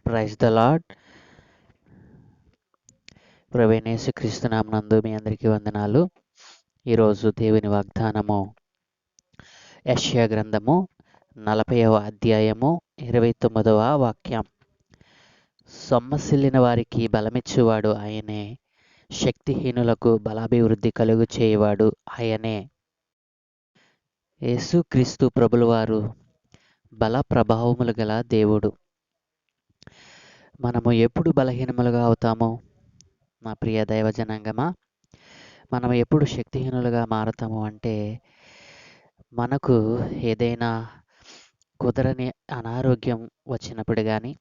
Praise the lord. ప్రభువైన యేసుక్రీస్తు నామమునందు మీ అందరికీ వందనాలు. ఈరోజు దేవుని వాగ్దానము యెషయా గ్రంథము 40వ అధ్యాయము 29వ వాక్యం. సొమ్మసిల్లిన వారికి బలమిచ్చువాడు ఆయనే, శక్తిహీనులకు బలాభివృద్ధి కలుగు చేయువాడు ఆయనే. యేసుక్రీస్తు ప్రభులవారు బల ప్రభావములు గల దేవుడు. మనము ఎప్పుడు బలహీనములుగా అవుతామో నా ప్రియ దైవ జనాంగమా, మనం ఎప్పుడు శక్తిహీనులుగా మారతాము అంటే, మనకు ఏదైనా కుదరని అనారోగ్యం వచ్చినప్పుడు కానీ,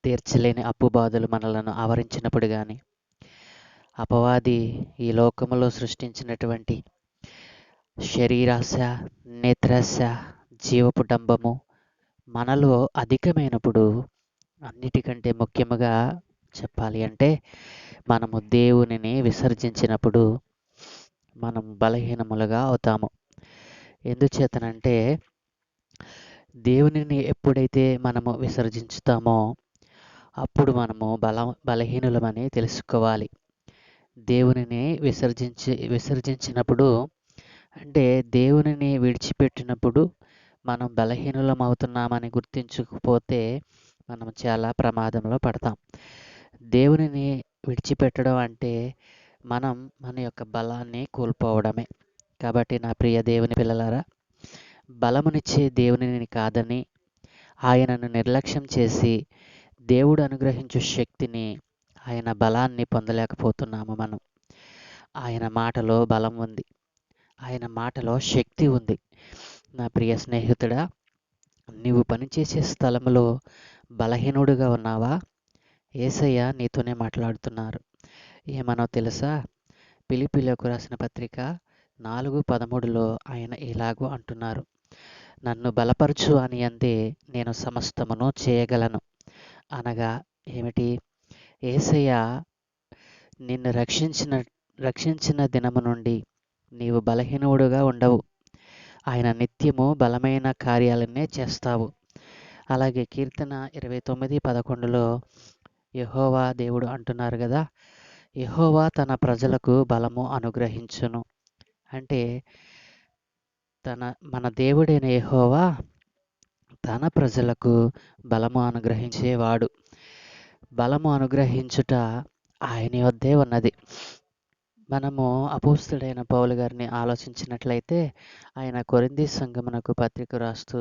తీర్చలేని అప్పు బాధలు మనలను ఆవరించినప్పుడు కానీ, అపవాది ఈ లోకములో సృష్టించినటువంటి శరీరాశ, నేత్రాశ, జీవపు డంబము మనలో అధికమైనప్పుడు, అన్నిటికంటే ముఖ్యముగా చెప్పాలి అంటే మనము దేవునిని విసర్జించినప్పుడు మనం బలహీనములుగా అవుతాము. ఎందుచేతనంటే దేవునిని ఎప్పుడైతే మనము విసర్జించుతామో అప్పుడు మనము బలహీనులమని తెలుసుకోవాలి. దేవునిని విసర్జించినప్పుడు అంటే దేవునిని విడిచిపెట్టినప్పుడు మనం బలహీనులం అవుతున్నామని గుర్తించకపోతే మనం చాలా ప్రమాదంలో పడతాం. దేవునిని విడిచిపెట్టడం అంటే మనం మన యొక్క బలాన్ని కోల్పోవడమే. కాబట్టి నా ప్రియ దేవుని పిల్లలారా, బలమునిచ్చే దేవునిని కాదని ఆయనను నిర్లక్ష్యం చేసి దేవుడు అనుగ్రహించు శక్తిని, ఆయన బలాన్ని పొందలేకపోతున్నాము మనం. ఆయన మాటలో బలం ఉంది, ఆయన మాటలో శక్తి ఉంది. నా ప్రియ స్నేహితుడా, నీవు పనిచేసే స్థలంలో బలహీనుడుగా ఉన్నావా? యేసయ్య నీతోనే మాట్లాడుతున్నారు. ఏమనో తెలుసా? ఫిలిప్పీయులకు రాసిన పత్రిక 4:13లో ఆయన ఇలాగూ అంటున్నారు, నన్ను బలపరచు అని అందే నేను సమస్తమును చేయగలను. అనగా ఏమిటి? యేసయ్య నిన్ను రక్షించిన దినము నుండి నీవు బలహీనుడుగా ఉండవు. ఆయన నిత్యము బలమైన కార్యాలనే చేస్తావు. అలాగే కీర్తన 29:11లో యెహోవా దేవుడు అంటున్నారు కదా, యెహోవా తన ప్రజలకు బలము అనుగ్రహించును. అంటే మన దేవుడైన యెహోవా తన ప్రజలకు బలము అనుగ్రహించేవాడు. బలము అనుగ్రహించుట ఆయన వద్దే ఉన్నది. మనము అపోస్తలుడైన పౌలు గారిని ఆలోచించినట్లయితే ఆయన కొరింథీ సంఘమునకు పత్రిక రాస్తూ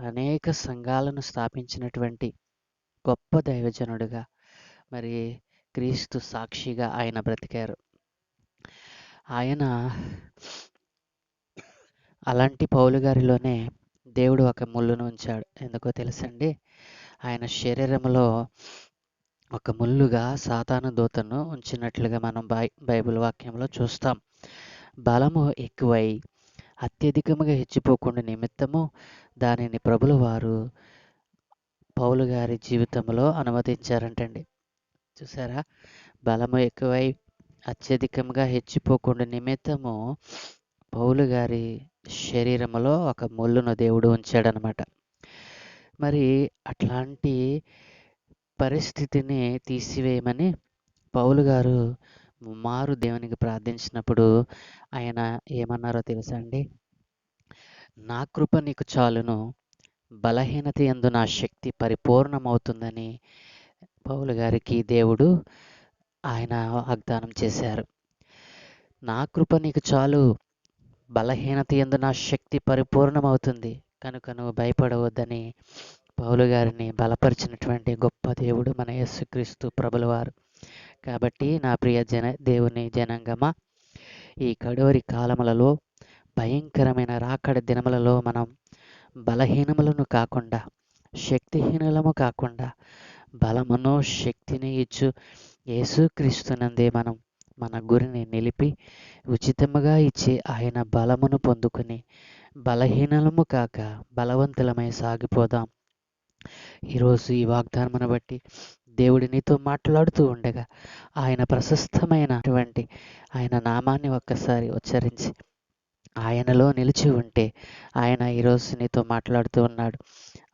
అనేక సంఘాలను స్థాపించినటువంటి గొప్ప దైవజనుడిగా, మరి క్రీస్తు సాక్షిగా ఆయన బ్రతికారు. ఆయన అలాంటి పౌలు గారిలోనే దేవుడు ఒక ముళ్ళును ఉంచాడు. ఎందుకో తెలుసండి? ఆయన శరీరంలో ఒక ముళ్ళుగా సాతాను దూతను ఉంచినట్లుగా మనం బైబిల్ వాక్యంలో చూస్తాం. బలము ఎక్కువై అత్యధికముగా హెచ్చిపోకుండా నిమిత్తము దానిని ప్రభుల వారు పౌలు గారి జీవితంలో అనుమతించారంటండి. చూసారా? బలము ఎక్కువై అత్యధికంగా హెచ్చిపోకుండా నిమిత్తము పౌలు గారి శరీరంలో ఒక ముళ్ళును దేవుడు ఉంచాడనమాట. మరి అట్లాంటి పరిస్థితిని తీసివేయమని పౌలు గారు ముమ్మారు దేవునికి ప్రార్థించినప్పుడు ఆయన ఏమన్నారో తెలుసా అండి? నా కృప నీకు చాలును, బలహీనత యందు నా శక్తి పరిపూర్ణమవుతుందని పౌలు గారికి దేవుడు ఆయన వాగ్దానం చేశారు. నా కృప నీకు చాలు, బలహీనత యందు నా శక్తి పరిపూర్ణమవుతుంది కనుక నువ్వు భయపడవద్దని పౌలు గారిని బలపరిచినటువంటి గొప్ప దేవుడు మన యేసుక్రీస్తు ప్రభులవారు. కాబట్టి నా ప్రియ దేవుని జనాంగమా, ఈ కడవరి కాలములలో, భయంకరమైన రాకడ దినములలో మనం బలహీనములను కాకుండా, శక్తిహీనులము కాకుండా, బలమును శక్తిని ఇచ్చు యేసుక్రీస్తునందే మనం మన గురిని నిలిపి ఉచితముగా ఇచ్చే ఆయన బలమును పొందుకుని బలహీనలము కాక బలవంతులమై సాగిపోదాం. ఈరోజు ఈ వాగ్దానమును బట్టి దేవుడు నీతో మాట్లాడుతూ ఉండగా ఆయన ప్రశస్తమైనటువంటి ఆయన నామాన్ని ఒక్కసారి ఉచ్చరించి ఆయనలో నిలిచి ఉంటే ఆయన ఈరోజు నీతో మాట్లాడుతూ ఉన్నాడు.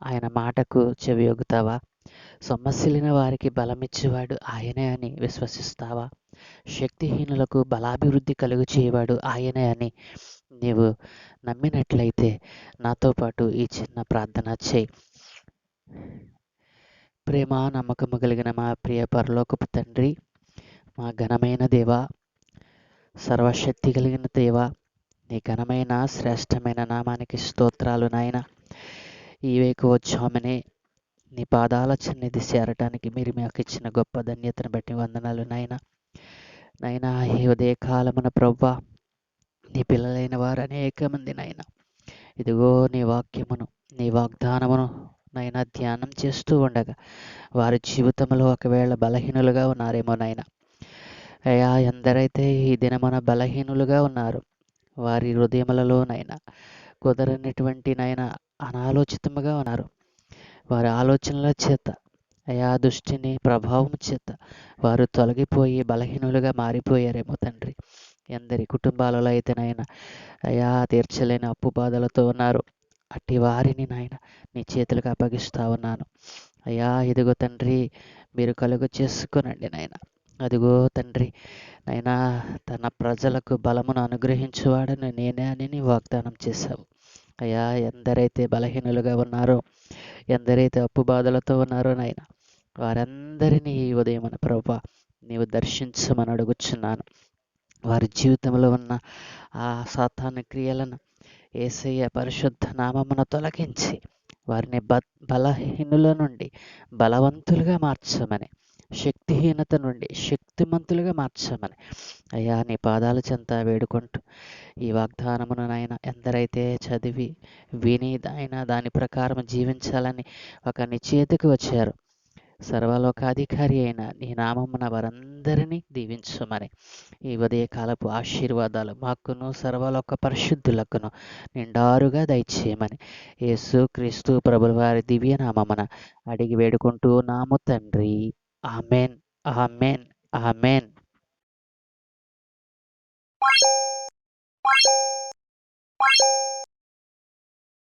ఆయన మాటకు చెవియొగ్గుతావా? సొమ్మసిల్లిన వారికి బలమిచ్చేవాడు ఆయనే అని విశ్వసిస్తావా? శక్తిహీనులకు బలాభివృద్ధి కలుగు చేయవాడు ఆయనే అని నీవు నమ్మినట్లయితే నాతో పాటు ఈ చిన్న ప్రార్థన చేయి. ప్రేమ నమ్మకము కలిగిన మా ప్రియ పరలోకపు తండ్రి, మా ఘనమైన దేవ, సర్వశక్తి కలిగిన దేవ, నీ ఘనమైన శ్రేష్టమైన నామానికి స్తోత్రాలు నాయన. ఈ వేకువజామునే నీ పాదాల సన్నిధి చేరటానికి మీరు మాకు ఇచ్చిన గొప్ప ధన్యతను బట్టి వందనాలు నాయన. నైనా ఈ ఉదయకాలమున ప్రవ్వా, నీ పిల్లలైన వారు అనేక మంది నాయన ఇదిగో నీ వాక్యమును నీ వాగ్దానమును నైనా ధ్యానం చేస్తూ ఉండగా వారి జీవితంలో ఒకవేళ బలహీనులుగా ఉన్నారేమో నాయన. అయ్యా, ఎందరైతే ఈ దినమున బలహీనులుగా ఉన్నారు వారి హృదయములలోనైనా కుదరనటువంటి నైనా అనాలోచితముగా ఉన్నారు. వారి ఆలోచనల చేత అయా దృష్టిని ప్రభావం చేత వారు తొలగిపోయి బలహీనులుగా మారిపోయారేమో తండ్రి. ఎందరి కుటుంబాలలో అయితే నాయన అయా తీర్చలేని అప్పు బాధలతో ఉన్నారు. అట్టి వారిని నాయన నీ చేతులకు అప్పగిస్తా ఉన్నాను. అయ్యా ఇదిగో తండ్రి, మీరు కలుగు చేసుకునండి నాయన. అదిగో తండ్రి నైనా తన ప్రజలకు బలమును అనుగ్రహించువాడని నేనే అని నీ వాగ్దానం చేశావు. అయ్యా, ఎందరైతే బలహీనులుగా ఉన్నారో, ఎందరైతే అప్పు బాధలతో ఉన్నారో నాయన, వారందరినీ ఈ ఉదయమున ప్రభువా నీవు దర్శించమని అడుగుచున్నాను. వారి జీవితంలో ఉన్న ఆ సాతాను క్రియలను యేసయ్య పరిశుద్ధ నామమున తొలగించి వారిని బలహీనుల నుండి బలవంతులుగా మార్చమని, శక్తిహీనత నుండి శక్తిమంతులుగా మార్చమని అయ్యా నీ పాదాల చెంత వేడుకుంటూ ఈ వాగ్దానమును నాయన ఎందరైతే చదివి విని దాని ప్రకారం జీవించాలని ఒక నిశ్చయితకు వచ్చారు, సర్వలోకాధికారి అయిన నీ నామమున వారందరినీ దీవించమని ఈ ఉదయకాలపు ఆశీర్వాదాలు మాకును సర్వలోక పరిశుద్ధులకును నిండారుగా దయచేయమని యేసు క్రీస్తు ప్రభుల వారి దివ్య నామమున అడిగి వేడుకుంటూ నాము తండ్రి. Amen, amen, amen.